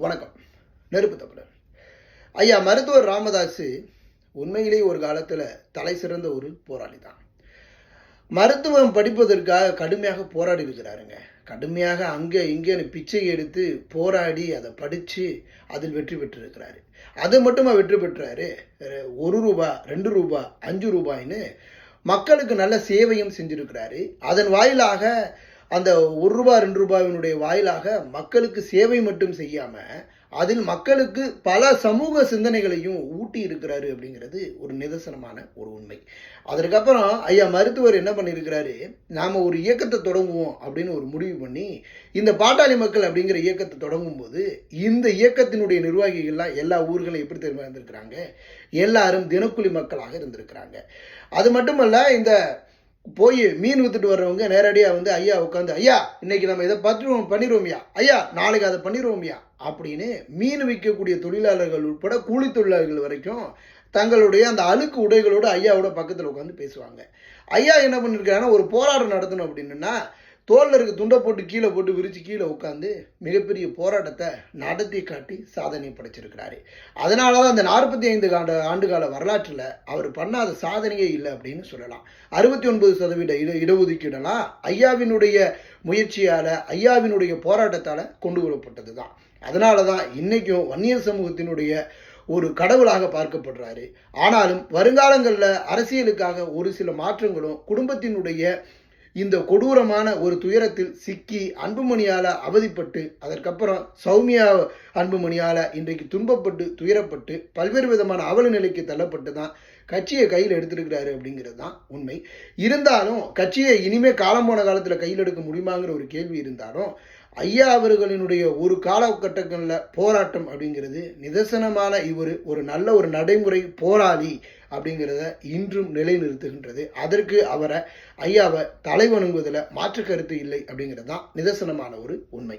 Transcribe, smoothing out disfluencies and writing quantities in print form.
வணக்கம். நெருப்பு தமிழர். ஐயா மருத்துவர் ராமதாஸ் உண்மையிலேயே ஒரு காலத்தில் தலை சிறந்த ஒரு போராளி தான். மருத்துவம் படிப்பதற்காக கடுமையாக போராடி இருக்கிறாருங்க. கடுமையாக அங்கே இங்கே பிச்சை எடுத்து போராடி அதை படித்து அதில் வெற்றி பெற்றிருக்கிறாரு. அது மட்டுமா வெற்றி பெற்றாரு? ₹1, ₹2, ₹5 மக்களுக்கு நல்ல சேவையும் செஞ்சிருக்கிறாரு. அதன் வாயிலாக அந்த ₹1, ₹2 வாயிலாக மக்களுக்கு சேவை மட்டும் செய்யாம அதில் மக்களுக்கு பல சமூக சிந்தனைகளையும் ஊட்டி இருக்கிறாரு அப்படிங்கிறது ஒரு நிதர்சனமான ஒரு உண்மை. அதற்கப்புறம் ஐயா மருத்துவர் என்ன பண்ணியிருக்கிறாரு, நாம ஒரு இயக்கத்தை தொடங்குவோம் அப்படின்னு ஒரு முடிவு பண்ணி இந்த பாட்டாளி மக்கள் அப்படிங்கிற இயக்கத்தை தொடங்கும் போது இந்த இயக்கத்தினுடைய நிர்வாகிகள்லாம் எல்லா ஊர்களையும் எப்படி தெரியுமா இருந்திருக்கிறாங்க, எல்லாரும் தினக்கூலி மக்களாக இருந்திருக்கிறாங்க. அது மட்டுமல்ல, இந்த போய் மீன் வித்துட்டு வர்றவங்க நேரடியாக வந்து ஐயா உட்காந்து, ஐயா இன்னைக்கு நம்ம இதை பண்ணிடுவோம்யா, ஐயா நாளைக்கு அதை பண்ணிடுவோம்யா அப்படின்னு மீன் விற்கக்கூடிய தொழிலாளர்கள் உட்பட கூலி தொழிலாளர்கள் வரைக்கும் தங்களுடைய அந்த அழுக்கு உடைகளோட ஐயாவோட பக்கத்தில் உட்காந்து பேசுவாங்க. ஐயா என்ன பண்ணியிருக்காங்கன்னா, ஒரு போராட்டம் நடத்தணும் அப்படின்னா தோளில் இருக்க துண்டை போட்டு கீழே போட்டு விரித்து கீழே உட்காந்து மிகப்பெரிய போராட்டத்தை நடத்தி காட்டி சாதனை படைச்சிருக்கிறாரு. அதனால தான் அந்த 45 ஆண்டுகால வரலாற்றில் அவர் பண்ணாத சாதனையே இல்லை அப்படின்னு சொல்லலாம். 69% இடஒதுக்கீடெல்லாம் ஐயாவினுடைய முயற்சியால், ஐயாவினுடைய போராட்டத்தால் கொண்டு வரப்பட்டது தான். அதனால தான் இன்றைக்கும் வன்னியர் சமூகத்தினுடைய ஒரு கடவுளாக பார்க்கப்படுறாரு. ஆனாலும் வருங்காலங்களில் அரசியலுக்காக ஒரு சில மாற்றங்களும், குடும்பத்தினுடைய இந்த கொடூரமான ஒரு துயரத்தில் சிக்கி அன்புமணியால் அவதிப்பட்டு, அதற்கப்புறம் சௌமியா அன்புமணியால் இன்றைக்கு துன்பப்பட்டு துயரப்பட்டு பல்வேறு விதமான அவல நிலைக்கு தள்ளப்பட்டு தான் கட்சியை கையில் எடுத்திருக்கிறாரு அப்படிங்கிறது தான் உண்மை. இருந்தாலும் கட்சியை இனிமேல் காலம் போன காலத்தில் கையில் எடுக்க முடியுமாங்கிற ஒரு கேள்வி இருந்தாலும், ஐயா அவர்களினுடைய ஒரு காலகட்டங்களில் போராட்டம் அப்படிங்கிறது நிதர்சனமான இவர் ஒரு நல்ல ஒரு நடைமுறை போராளி அப்படிங்கிறத இன்றும் நிலைநிறுத்துகின்றது. அதற்கு அவரை ஐயாவை தலைவணங்குவதில் மாற்று கருத்து இல்லை அப்படிங்கிறது தான் நிதர்சனமான ஒரு உண்மை.